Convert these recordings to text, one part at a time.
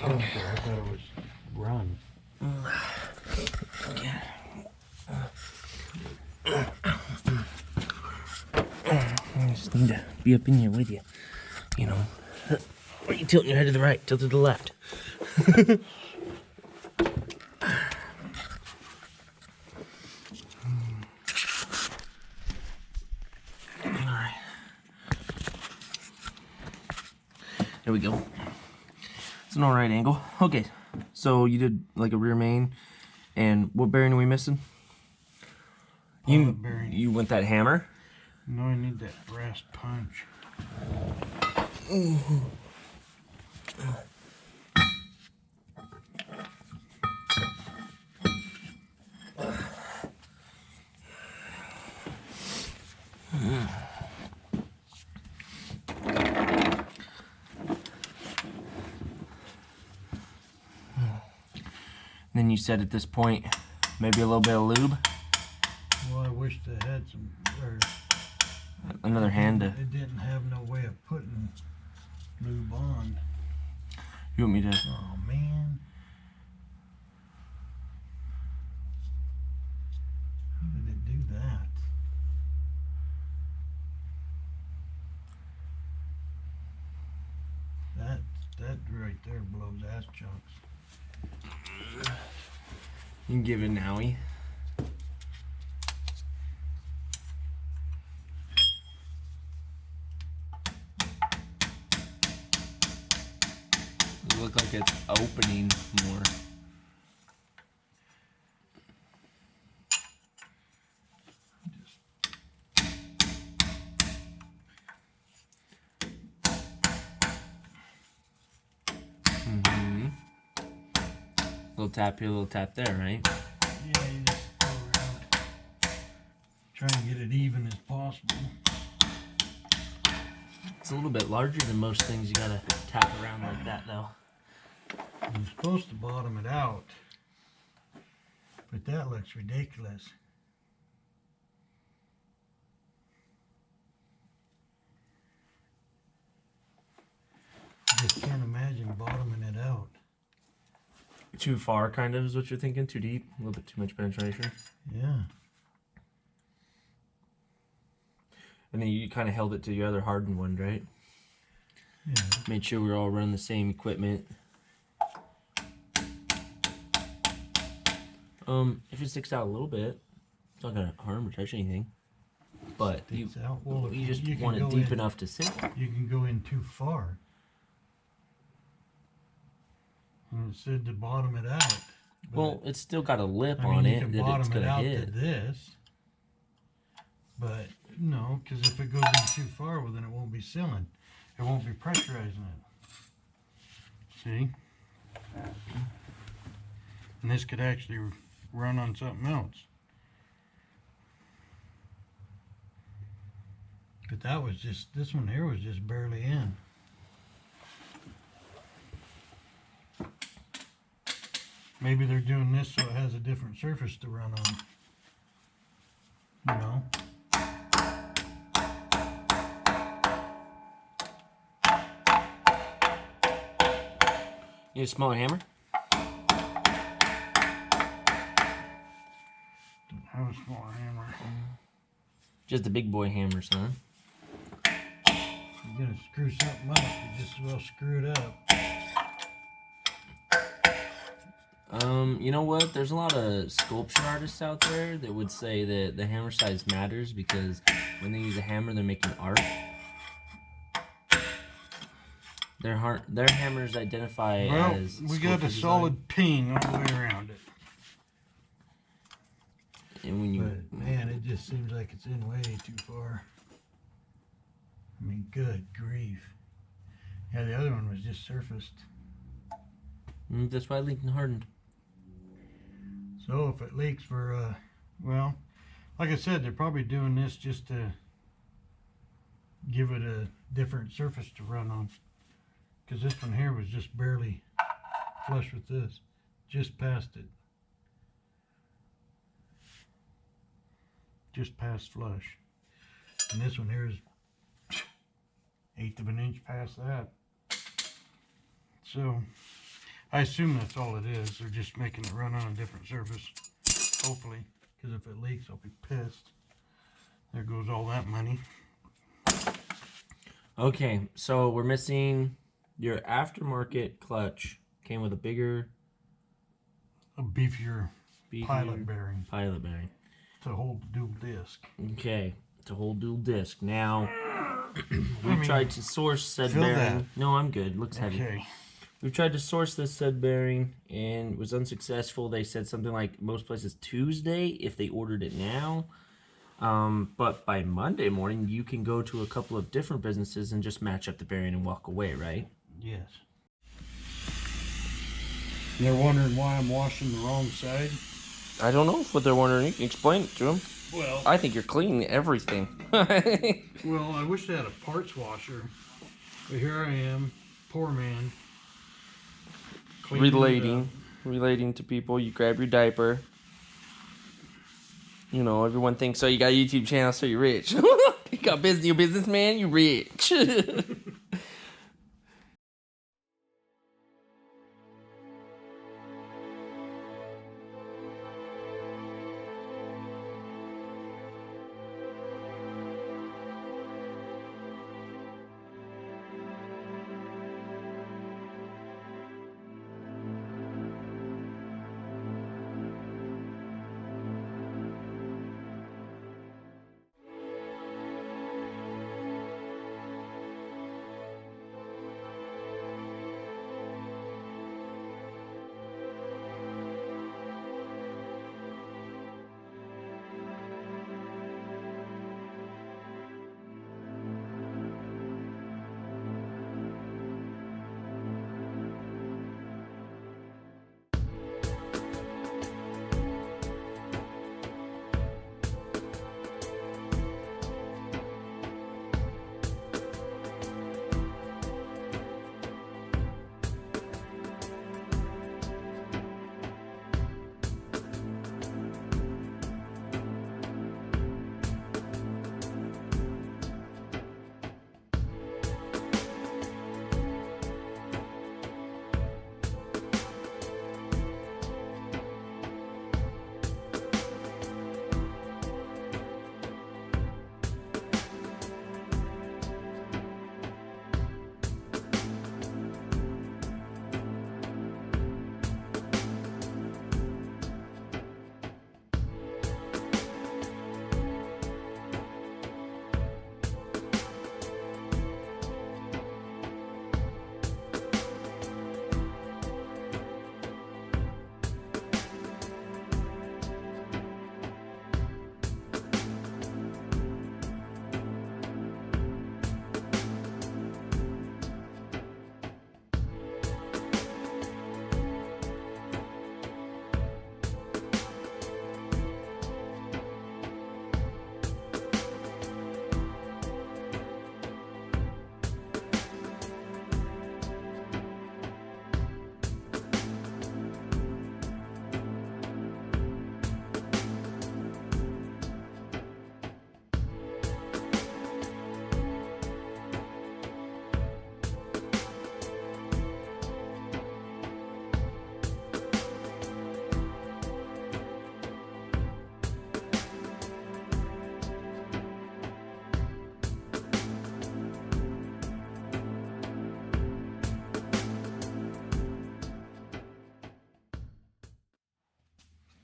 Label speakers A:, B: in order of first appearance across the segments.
A: Okay, I thought it was run.
B: Yeah. I just need to be up in here with you. You know. Or you tilting your head to the right, tilt to the left. Alright. There we go. It's an alright angle. Okay, so you did like a rear main, and what bearing are we missing? You want that hammer?
A: No, I need that brass punch.
B: Then you said at this point, maybe a little bit of lube.
A: Well, I wished I had some.
B: Another hand to.
A: It didn't have no way of putting lube on.
B: You want me to?
A: Oh man. How did it do that? That right there blows ass chunks.
B: You can give it an owie. It looks like it's opening more. Little tap here, little tap there, right?
A: Yeah, you just go around. Try and get it even as possible.
B: It's a little bit larger than most things. You gotta tap around like that, though.
A: You're supposed to bottom it out, but that looks ridiculous. Just can't imagine bottoming it out.
B: Too far, kind of, is what you're thinking? Too deep? A little bit too much penetration?
A: Yeah.
B: And then you kind of held it to your other hardened one, right?
A: Yeah.
B: Made sure we were all running the same equipment. If it sticks out a little bit, it's not gonna harm or touch anything. But you just want it deep enough to sit.
A: You can go in too far. And it said to bottom it out.
B: Well, it's still got a lip on it that it's gonna hit.
A: To this, but no, because if it goes in too far, well, then it won't be sealing. It won't be pressurizing it. See? And this could actually run on something else. But that was just, this one here was just barely in. Maybe they're doing this so it has a different surface to run on. You know?
B: You need a smaller hammer?
A: Don't have a smaller hammer.
B: Just the big boy hammers, huh?
A: You're gonna screw something up, you just as well screw it up.
B: You know what? There's a lot of sculpture artists out there that would say that the hammer size matters because when they use a hammer, they're making art. Their hammers identify as.
A: We got a solid ping all the way around it.
B: And when you,
A: but man, it just seems like it's in way too far. I mean, good grief. Yeah, the other one was just surfaced.
B: That's why it leaked and hardened.
A: So if it leaks for, well, like I said, they're probably doing this just to give it a different surface to run on. Because this one here was just barely flush with this. Just past it. Just past flush. And this one here is 1/8 of an inch past that. So, I assume that's all it is. They're just making it run on a different surface. Hopefully. Because if it leaks, I'll be pissed. There goes all that money.
B: Okay, so we're missing your aftermarket clutch. Came with a bigger
A: A beefier pilot bearing
B: pilot bearing
A: to hold the dual disc.
B: Okay, to hold dual disc. Now, we tried to source said
A: fill
B: bearing.
A: that.
B: No, I'm good. Looks heavy.
A: Okay.
B: We tried to source this said bearing and was unsuccessful. They said something like most places Tuesday if they ordered it now. But by Monday morning, you can go to a couple of different businesses and just match up the bearing and walk away, right?
A: Yes. They're wondering why I'm washing the wrong side.
B: I don't know what they're wondering. You can explain it to them.
A: Well,
B: I think you're cleaning everything.
A: well, I wish they had a parts washer. But here I am, poor man.
B: Relating to people. You grab your diaper. You know, everyone thinks, oh, you got a YouTube channel, so you're rich. You got business, you're a businessman, you're rich.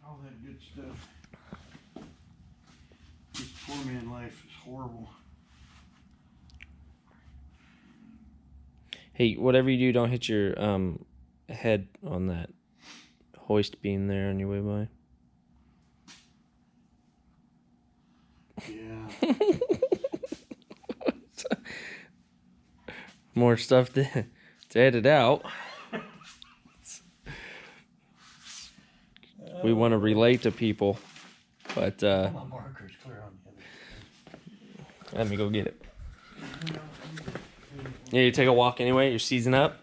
A: All that good stuff. This poor man life is horrible.
B: Hey, whatever you do, don't hit your head on that hoist beam there on your way by.
A: Yeah.
B: More stuff to edit out. We want to relate to people, but
A: My marker's clear on the other side.
B: let me go get it. Yeah, you take a walk anyway. You're seizing up.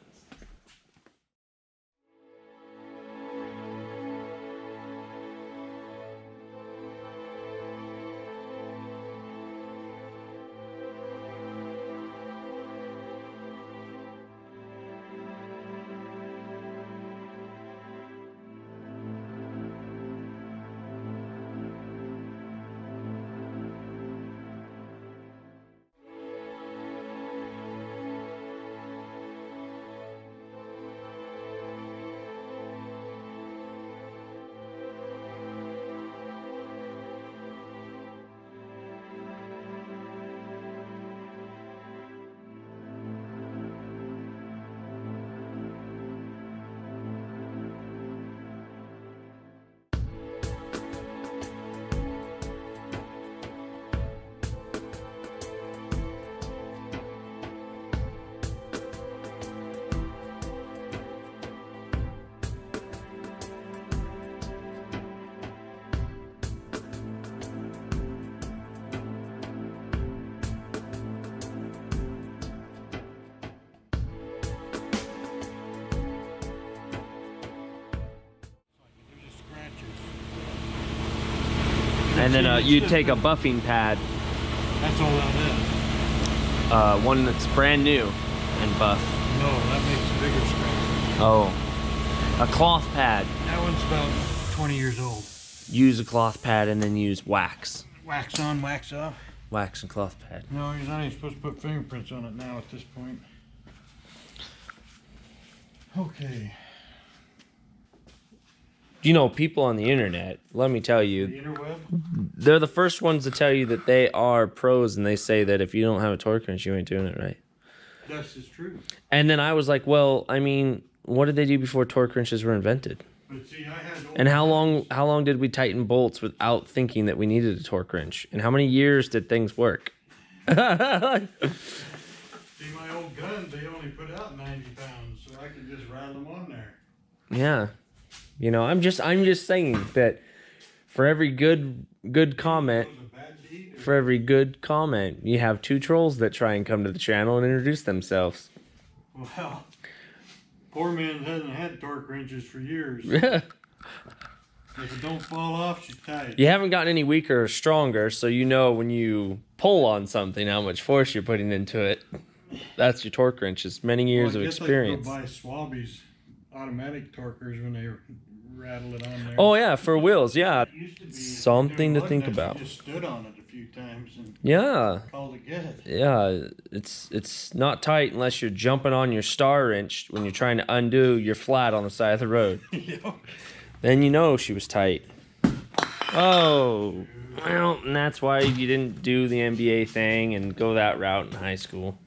B: And then you'd take a buffing pad.
A: That's all that is.
B: One that's brand new and buff.
A: No, that makes a bigger scratch.
B: Oh. A cloth pad.
A: That one's about 20 years old.
B: Use a cloth pad and then use wax.
A: Wax on, wax off.
B: Wax and cloth pad.
A: No, you're not even supposed to put fingerprints on it now at this point. Okay.
B: You know, people on the internet, let me tell you,
A: The interweb?
B: they're the first ones to tell you that they are pros, and they say that if you don't have a torque wrench, you ain't doing it right.
A: That's just true.
B: And then I was like, well, I mean, what did they do before torque wrenches were invented?
A: But see, I had
B: And how long did we tighten bolts without thinking that we needed a torque wrench? And how many years did things work?
A: See, my old guns, they only put out 90 pounds, so I could just rattle them on there.
B: Yeah. You know, I'm just saying that for every good comment,
A: That was a bad deed, or-
B: for every good comment, you have two trolls that try and come to the channel and introduce themselves.
A: Well, poor man hasn't had torque wrenches for years.
B: Yeah.
A: If it don't fall off, she's tight.
B: You haven't gotten any weaker or stronger, so you know when you pull on something how much force you're putting into it. That's your torque wrenches. Many years of experience.
A: I guess I could go buy Swabby's automatic torquers when they rattle it on there.
B: Oh yeah, for wheels, yeah.
A: It used to be,
B: Something to
A: doing
B: think
A: lug nuts,
B: about.
A: You just stood on it a few times and
B: Yeah.
A: called it good.
B: Yeah, it's not tight unless you're jumping on your star wrench when you're trying to undo your flat on the side of the road.
A: Yep.
B: Then you know she was tight. Oh, well, and that's why you didn't do the MBA thing and go that route in high school.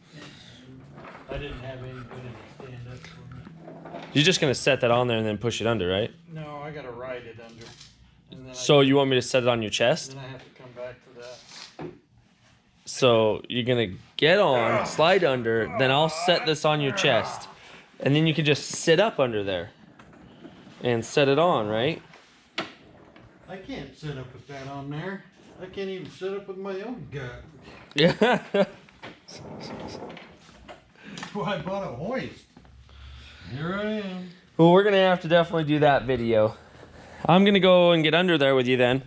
A: I didn't have anybody to stand up for me.
B: You're just gonna set that on there and then push it under, right?
A: No, I gotta ride it under. And then
B: So you want me to set it on your chest?
A: then I have to come back to that.
B: So you're gonna get on, slide under, then I'll set this on your chest. And then you can just sit up under there and set it on, right?
A: I can't sit up with that on there. I can't even sit up with my own gut.
B: Yeah.
A: That's why I bought a hoist. Here I am.
B: Well, we're gonna have to definitely do that video. I'm gonna go and get under there with you then.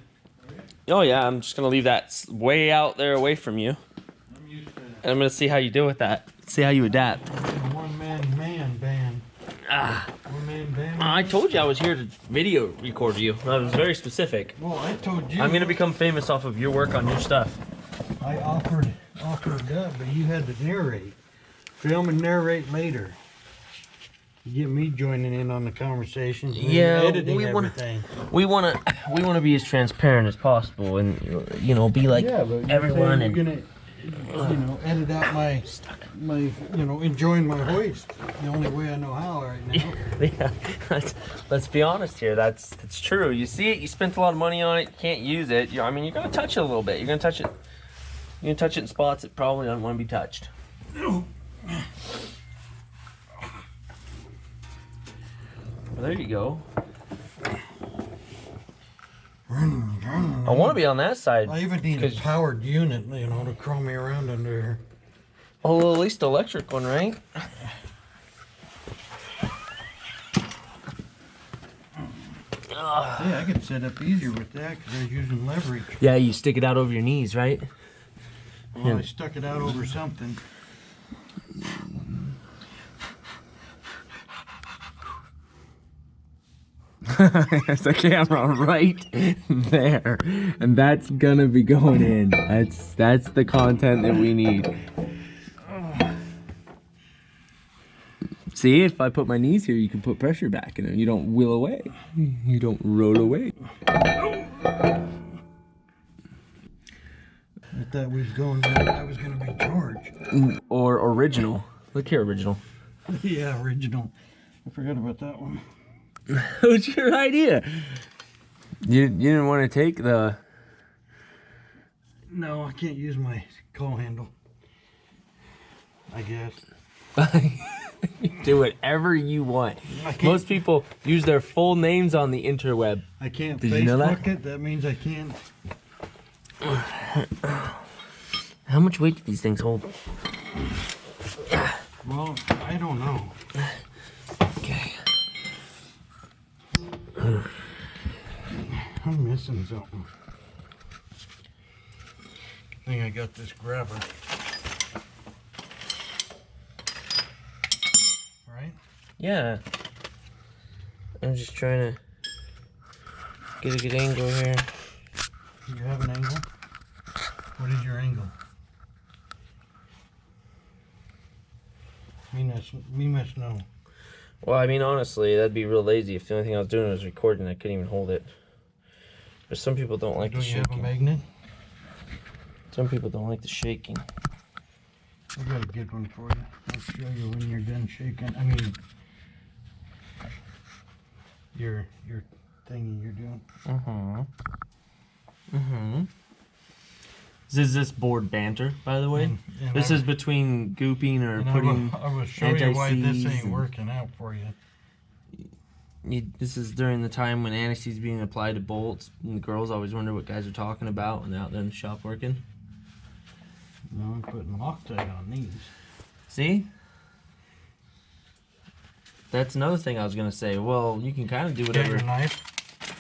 B: Oh yeah, I'm just gonna leave that way out there away from you.
A: I'm used to
B: And I'm gonna see how you do with that. See how you adapt.
A: a one-man band.
B: Ah,
A: One-man band.
B: I told you I was here to video record you. I was very specific.
A: Well, I told you.
B: I'm gonna become famous off of your work on your stuff.
A: I offered up, but you had to narrate. Film and narrate later. You get me joining in on the conversations. And
B: Yeah,
A: editing
B: we wanna-
A: everything.
B: We wanna be as transparent as possible, and you know, be like
A: Yeah, but
B: everyone.
A: you're
B: And
A: gonna, edit out my, enjoying my hoist. The only way I know how right now.
B: yeah, let's be honest here. That's true. You see it. You spent a lot of money on it. You can't use it. I mean, you're gonna touch it a little bit. You're gonna touch it. You're gonna touch it in spots that probably don't want to be touched. Well, there you go. I want to be on that side.
A: I even need a
B: 'Cause-
A: powered unit, to crawl me around under here.
B: Oh, well, at least electric one, right?
A: Yeah, I could set up easier with that because I was using leverage.
B: Yeah, you stick it out over your knees, right?
A: Well, I stuck it out over something.
B: There's a camera right there, and that's gonna be going in. That's the content that we need. See, if I put my knees here, you can put pressure back in it. You don't wheel away. You don't roll away.
A: I thought we was going down. I was going to be George.
B: Or original. Look here, original.
A: Yeah, original. I forgot about that one.
B: What's your idea? You didn't want to take the...
A: No, I can't use my call handle. I guess.
B: Do whatever you want.
A: I can't-
B: Most people use their full names on the interweb.
A: I can't
B: Did
A: Facebook
B: you know that?
A: it. That means I can't.
B: How much weight do these things hold?
A: Well, I don't know.
B: Okay.
A: I'm missing something. thing I got this grabber. Right?
B: Yeah. I'm just trying to get a good angle here.
A: Do you have an angle? What is your angle? Me must know.
B: Well, I mean, honestly, that'd be real lazy if the only thing I was doing was recording. I couldn't even hold it. But some people don't like the shaking.
A: Do you have a magnet?
B: Some people don't like the shaking.
A: I got a good one for you. I'll show you when you're done shaking. I mean, your thingy you're doing.
B: Is this board banter, by the way?
A: And
B: this is between gooping or putting
A: I will show you why this ain't
B: and
A: working out for you.
B: This is during the time when anti-seize is being applied to bolts, and the girls always wonder what guys are talking about when they're out there in the shop working.
A: No, I'm putting Loctite on these.
B: See? That's another thing I was gonna say. Well, you can kind of do whatever.
A: Got your knife?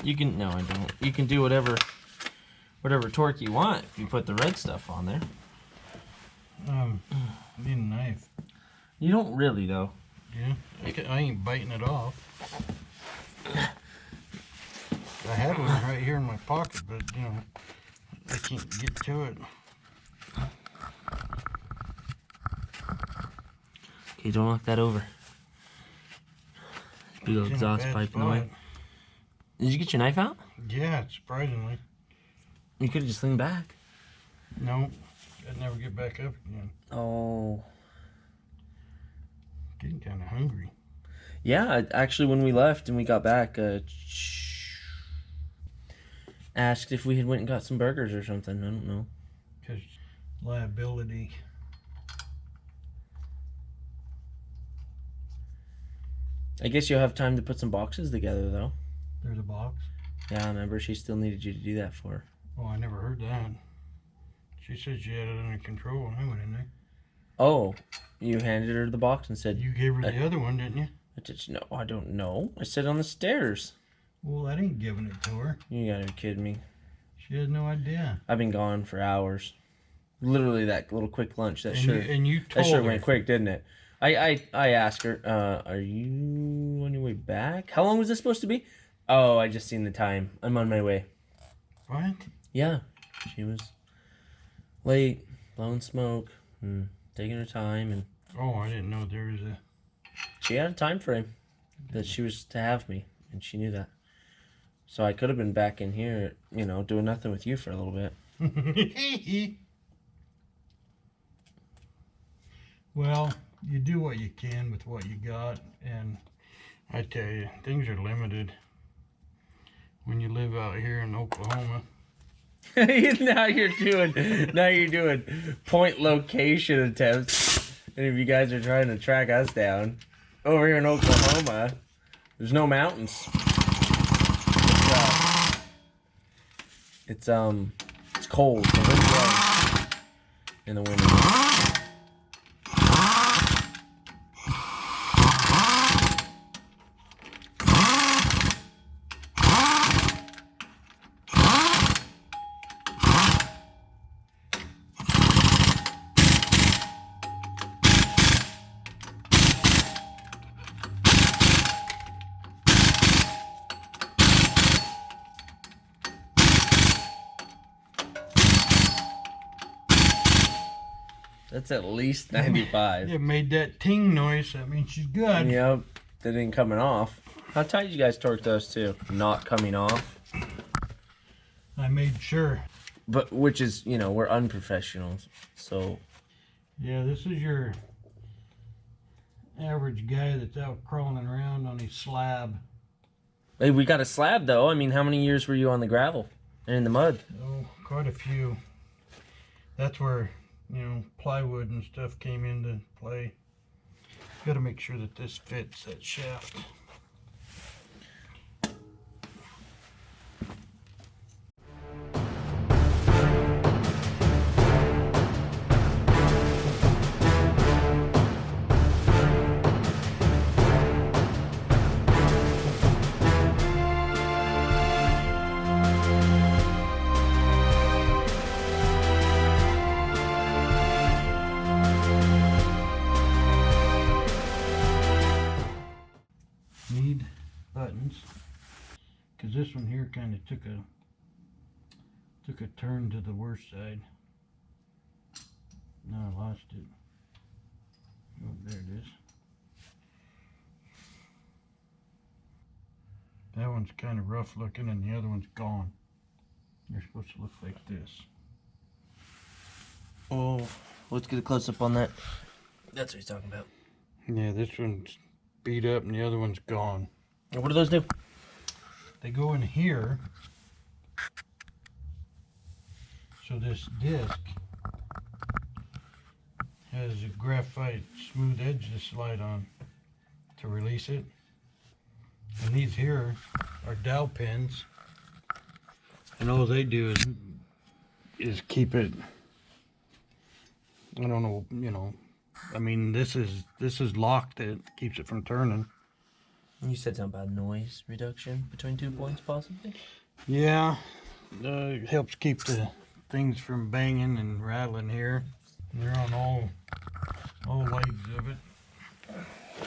B: You can. No, I don't. You can do whatever torque you want if you put the red stuff on there.
A: I need a knife.
B: You don't really though.
A: Yeah, I ain't biting it off. I had one right here in my pocket, but you know, I can't get to it.
B: Okay, don't knock that over. Big old exhaust pipe in the way. Did you get your knife out?
A: Yeah, surprisingly.
B: You could have just leaned back.
A: No, I'd never get back up again.
B: Oh.
A: Getting kind of hungry.
B: Yeah, actually, when we left and we got back, asked if we had went and got some burgers or something. I don't know.
A: Because liability.
B: I guess you'll have time to put some boxes together, though.
A: There's a box?
B: Yeah, I remember she still needed you to do that for her.
A: Oh, I never heard that. She said she had it under control when I went in there.
B: Oh, you handed her the box and said...
A: You gave her the other one, didn't you?
B: No, I don't know. I said on the stairs.
A: Well, that ain't giving it to her.
B: You gotta be kidding me.
A: She has no idea.
B: I've been gone for hours. Literally that little quick lunch. That
A: You told
B: that sure
A: her.
B: went quick, didn't it? I asked her, are you on your way back? How long was this supposed to be? Oh, I just seen the time. I'm on my way.
A: What?
B: Yeah, she was late, blowing smoke, and taking her time, and
A: Oh, I didn't know there was a...
B: she had a time frame that she was to have me, and she knew that. So I could have been back in here, you know, doing nothing with you for a little bit.
A: Well, you do what you can with what you got, and I tell you, things are limited when you live out here in Oklahoma.
B: now you're doing point location attempts, and if you guys are trying to track us down over here in Oklahoma, there's no mountains. It's cold. The wind's blowing in the winter. That's at least 95.
A: It made that ting noise. That means she's good.
B: Yep, that ain't coming off. How tight you guys torque those two? Not coming off.
A: I made sure.
B: But which is, you know, we're unprofessionals, so.
A: Yeah, this is your average guy that's out crawling around on his slab.
B: Hey, we got a slab though. I mean, how many years were you on the gravel and in the mud?
A: Oh, quite a few. That's where, you know, plywood and stuff came into play. Got to make sure that this fits that shaft. buttons, because this one here kind of took a turn to the worst side. Now I lost it. Oh, there it is. That one's kind of rough looking and the other one's gone. They're supposed to look like this.
B: Oh, let's get a close up on that. That's what he's talking about.
A: Yeah, this one's beat up and the other one's gone.
B: And what do those do?
A: They go in here. So this disc has a graphite smooth edge to slide on to release it. And these here are dowel pins. And all they do is keep it, I don't know, you know, I mean this is locked, it keeps it from turning.
B: You said something about noise reduction between 2 points, possibly?
A: Yeah, it helps keep the things from banging and rattling here. They're on all legs of it.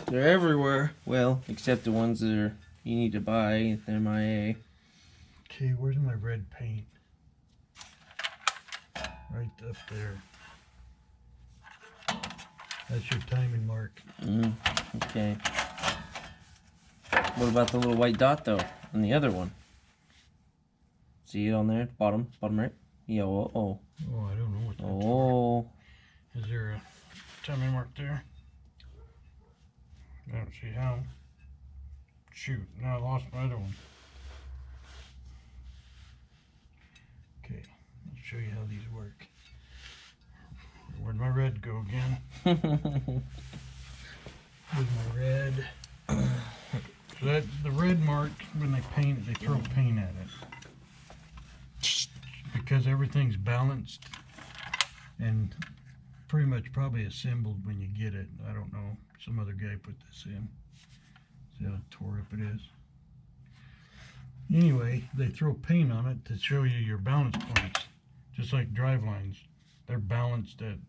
B: They're everywhere. Well, except the ones that are you need to buy. They're MIA.
A: Okay, where's my red paint? Right up there. That's your timing mark.
B: Okay. What about the little white dot though on the other one? See it on there, bottom right. Yeah. Oh.
A: Oh, I don't know what that's
B: Oh.
A: for. Is there a timing mark there? I don't see how. Shoot, now I lost my other one. Okay, I'll show you how these work. Where'd my red go again? With my red. So that the red mark, when they paint it, they throw paint at it. Because everything's balanced and pretty much probably assembled when you get it. I don't know. Some other guy put this in. See how tore up it is. Anyway, they throw paint on it to show you your balance points. Just like drive lines. They're balanced at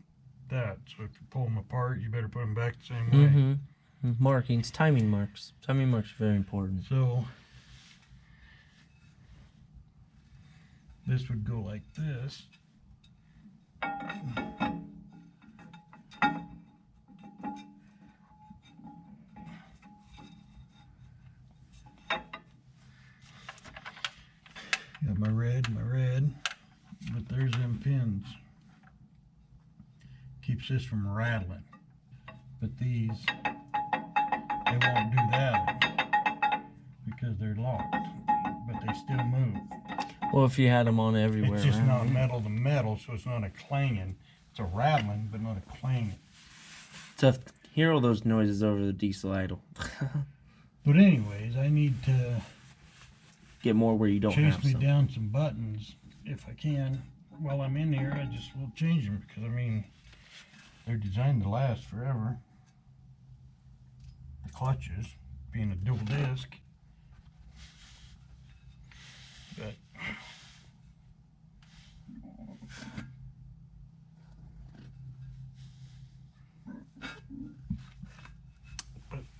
A: that. So if you pull them apart, you better put them back the same way.
B: Markings, timing marks. Timing marks are very important.
A: So this would go like this. Got my red, but there's them pins. Keeps this from rattling. But these, they won't do that because they're locked, but they still move.
B: Well, if you had them on everywhere.
A: It's just not metal to metal, so it's not a clanging. It's a rattling, but not a clanging.
B: Tough to hear all those noises over the diesel idle.
A: But anyways, I need to
B: Get more where you don't
A: chase
B: have
A: me
B: some.
A: down some buttons if I can. While I'm in here, I just will change them because I mean they're designed to last forever. The clutches being a dual disc, but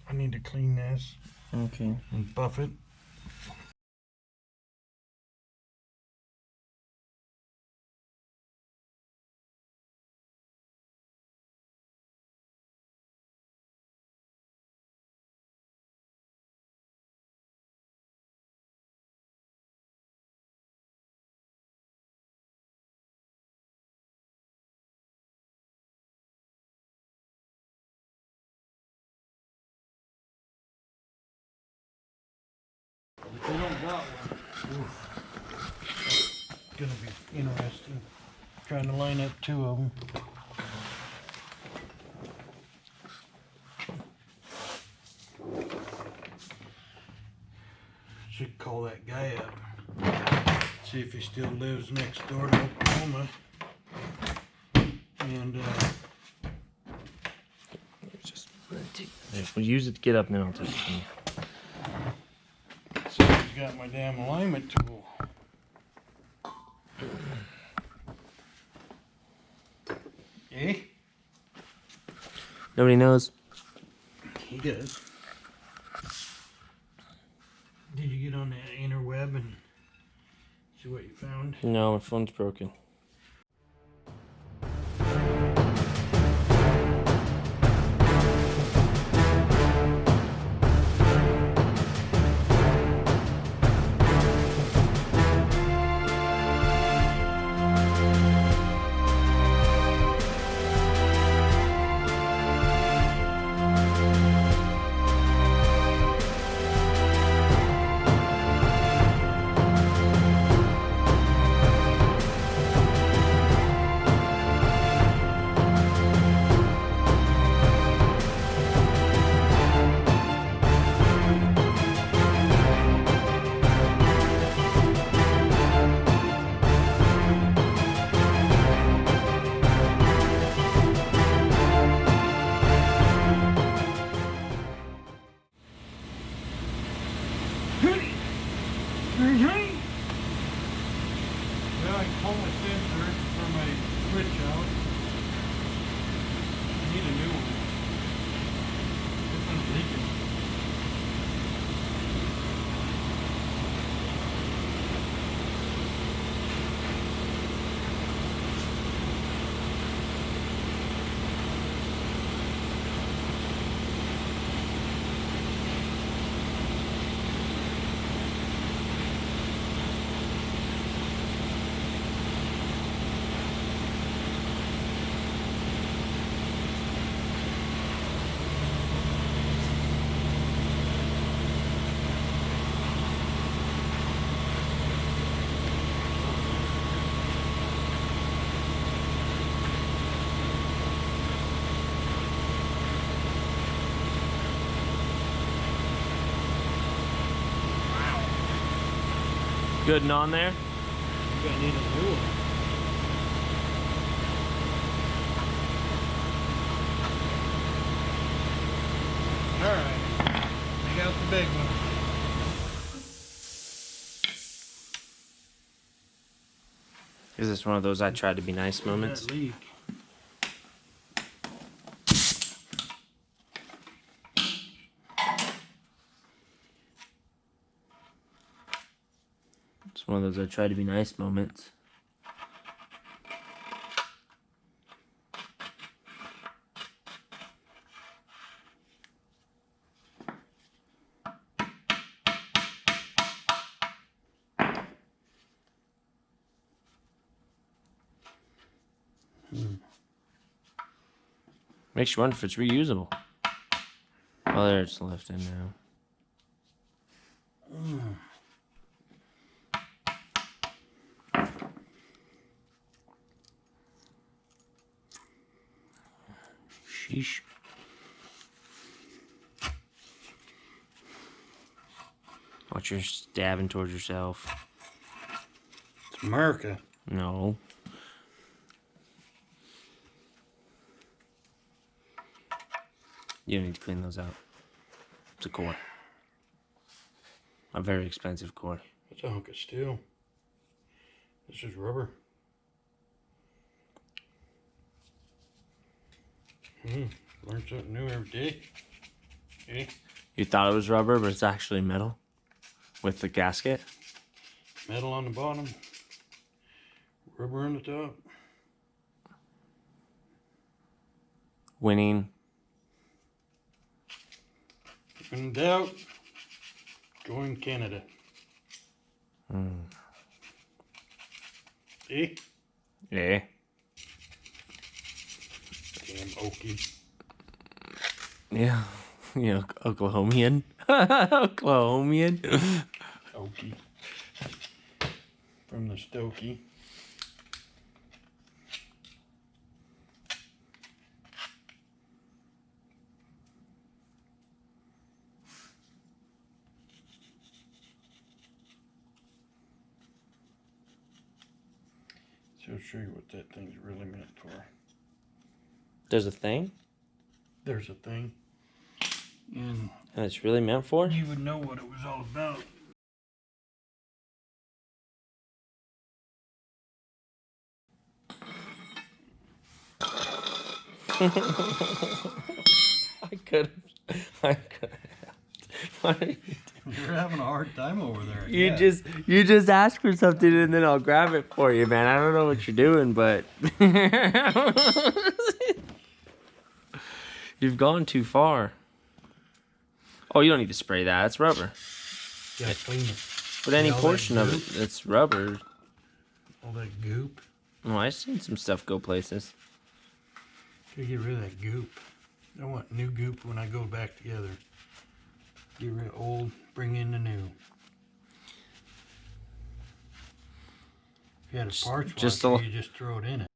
A: I need to clean this
B: Okay.
A: and buff it. If they don't got one, it's gonna be interesting trying to line up two of them. Should call that guy up, see if he still lives next door to Oklahoma, and
B: We'll use it to get up, and then I'll take it from you.
A: see if he's got my damn alignment tool. Eh?
B: Nobody knows.
A: He does. See what you found.
B: No, my phone's broken.
A: Well, I can pull my sensor for my switch out. I need a new one. This one's leaking.
B: Good and on there?
A: I'm gonna need a new one. Alright, I got the big one.
B: Is this one of those I tried to be nice moments?
A: That leak.
B: It's one of those I try to be nice moments. Makes you wonder if it's reusable. Oh, there it's left in now. Sheesh. Watch you're stabbing towards yourself.
A: It's America.
B: No. You don't need to clean those out. It's a core. A very expensive core.
A: It's a hunk of steel. This is rubber. Learn something new every day. Okay.
B: You thought it was rubber, but it's actually metal with the gasket.
A: Metal on the bottom. Rubber on the top.
B: Winning.
A: If in doubt, join Canada. See?
B: Yeah.
A: Damn Okie.
B: Yeah. You know, Oklahomian. Oklahomian.
A: Okie. From the Stokey. So I'll show you what that thing's really meant for.
B: There's a thing?
A: There's a thing. And
B: it's really meant for?
A: you would know what it was all about.
B: I could have. What are you doing?
A: You're having a hard time over there.
B: You just ask for something and then I'll grab it for you, man. I don't know what you're doing, but you've gone too far. Oh, you don't need to spray that. It's rubber.
A: Gotta clean it.
B: But any
A: all that
B: portion of
A: goop?
B: it that's rubber.
A: All that goop.
B: Oh, I've seen some stuff go places.
A: Gotta get rid of that goop. I want new goop when I go back together. Get rid of old, bring in the new. If you had a parts
B: just
A: washer, you just throw it in it.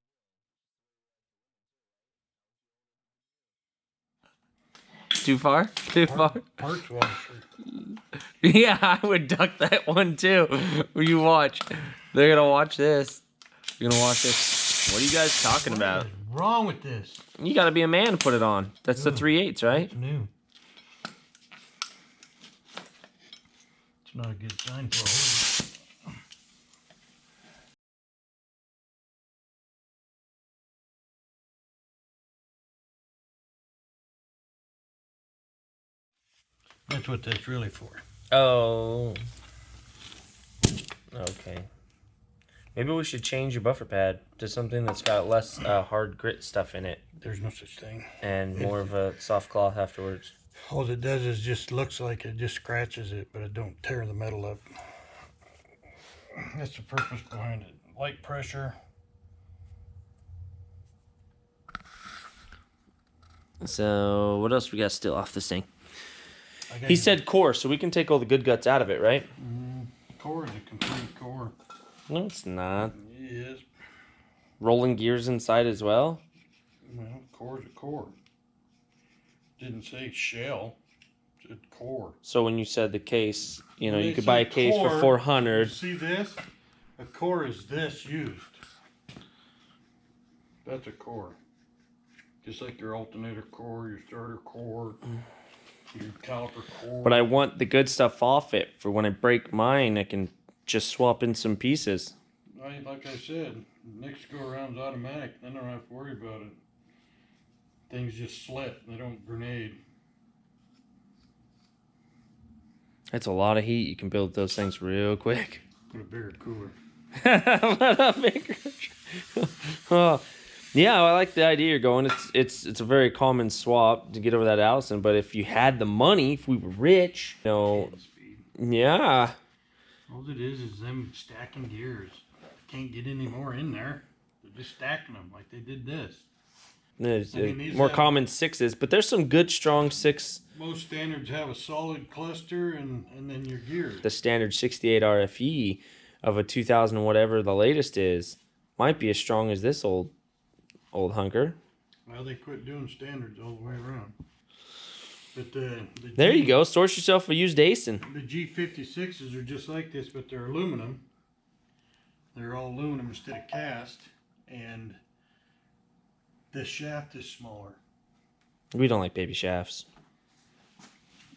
B: Too far? Too far?
A: Parts washer.
B: Yeah, I would duck that one too. You watch. They're gonna watch this. You're gonna watch this. What are you guys talking about?
A: What is wrong with this?
B: You gotta be a man to put it on. That's the 3/8, right?
A: It's new. It's not a good sign for a hose. That's what that's really for.
B: Oh. Okay. Maybe we should change your buffer pad to something that's got less hard grit stuff in it
A: There's no such thing.
B: and more of a soft cloth afterwards.
A: All it does is just looks like it just scratches it, but it don't tear the metal up. That's the purpose behind it. Light pressure.
B: So what else we got still off this thing?
A: I got
B: He said core, so we can take all the good guts out of it, right?
A: core is a complete core.
B: No, it's not.
A: Yes.
B: Rolling gears inside as well.
A: Well, core is a core. Didn't say shell. It said core.
B: So when you said the case, you know,
A: When
B: you
A: they
B: could buy a
A: say
B: case for
A: core,
B: 400.
A: See this? A core is this used. That's a core. Just like your alternator core, your starter core, your caliper core.
B: But I want the good stuff off it for when I break mine, I can just swap in some pieces.
A: Like I said, next go around's automatic. Then I don't have to worry about it. Things just slit. They don't grenade.
B: That's a lot of heat. You can build those things real quick.
A: Put a bigger cooler.
B: Oh, yeah, I like the idea you're going. It's a very common swap to get over that Allison. But if you had the money, if we were rich, you know,
A: Speed.
B: yeah.
A: All it is them stacking gears. Can't get any more in there. They're just stacking them like they did this.
B: There's
A: I mean, these
B: more
A: have-
B: common 6s, but there's some good strong 6.
A: Most standards have a solid cluster and then your gears.
B: The standard 68 RFE of a 2000 whatever the latest is might be as strong as this old hunker.
A: Well, they quit doing standards all the way around. But
B: There you go. Source yourself a used ASIN.
A: The G56s are just like this, but they're aluminum. They're all aluminum instead of cast, and the shaft is smaller.
B: We don't like baby shafts.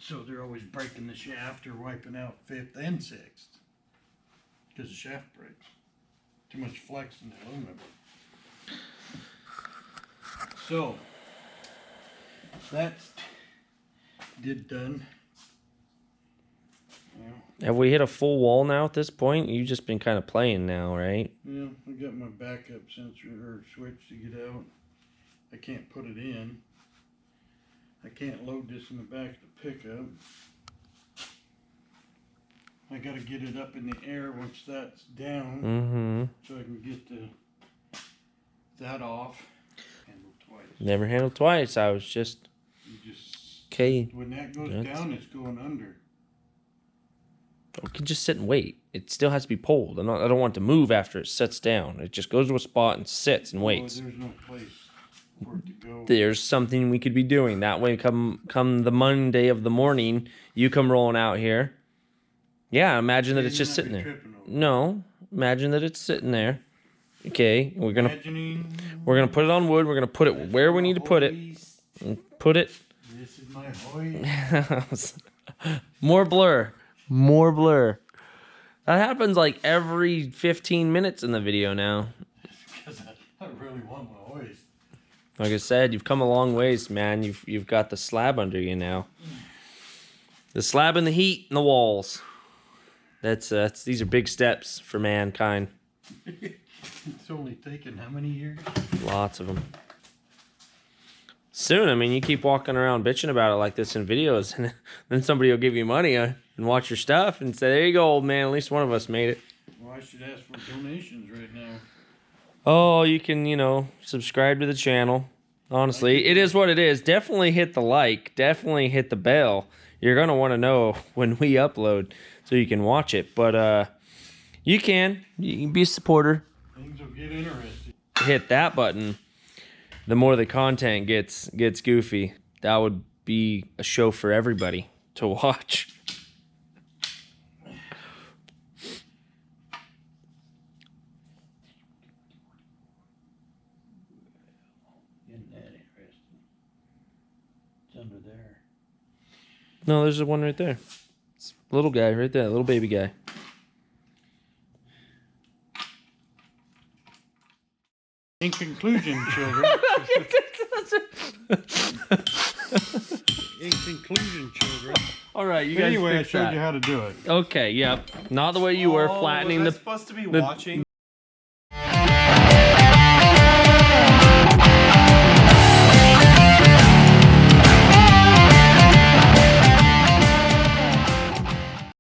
A: So they're always breaking the shaft or wiping out 5th and 6th because the shaft breaks. Too much flex in the aluminum. So that's done. Yeah.
B: Have we hit a full wall now at this point? You've just been kind of playing now, right?
A: Yeah, I got my backup sensor or switch to get out. I can't put it in. I can't load this in the back of the pickup. I gotta get it up in the air once that's down,
B: Mm-hmm.
A: so I can get that off. Handle twice.
B: Never handled twice. I was just
A: You just
B: okay.
A: when that goes
B: That's-
A: down, it's going under.
B: We can just sit and wait. It still has to be pulled. I don't want it to move after it sets down. It just goes to a spot and sits and waits.
A: Oh, there's no place for it to go.
B: There's something we could be doing. That way, come the Monday of the morning, you come rolling out here. Yeah, imagine that it's just sitting there. No, imagine that it's sitting there. Okay, we're gonna put it on wood. We're gonna put it where we need to put it. And put it.
A: This is my hoist.
B: More blur. More blur. That happens like every 15 minutes in the video now.
A: Because I really want my hoist.
B: Like I said, you've come a long ways, man. You've got the slab under you now. The slab and the heat and the walls. These are big steps for mankind.
A: It's only taken how many years?
B: Lots of them. Soon, I mean, you keep walking around bitching about it like this in videos, and then somebody will give you money and watch your stuff and say, there you go, old man, at least one of us made it.
A: Well, I should ask for donations right now.
B: Oh, you can, subscribe to the channel. Honestly, it is what it is. Definitely hit the like. Definitely hit the bell. You're going to want to know when we upload so you can watch it. But you can be a supporter.
A: Things will get interesting.
B: Hit that button. The more the content gets goofy, that would be a show for everybody to watch.
A: Isn't that interesting? It's under there.
B: No, there's one right there. It's a little guy right there, little baby guy.
A: In conclusion, children. In conclusion, children.
B: All right, you
A: But
B: guys.
A: anyway, I
B: fix
A: showed
B: that.
A: you how to do it.
B: Okay, yep. Not the way you were flattening
C: was I
B: the.
C: supposed to be
B: the-
C: watching?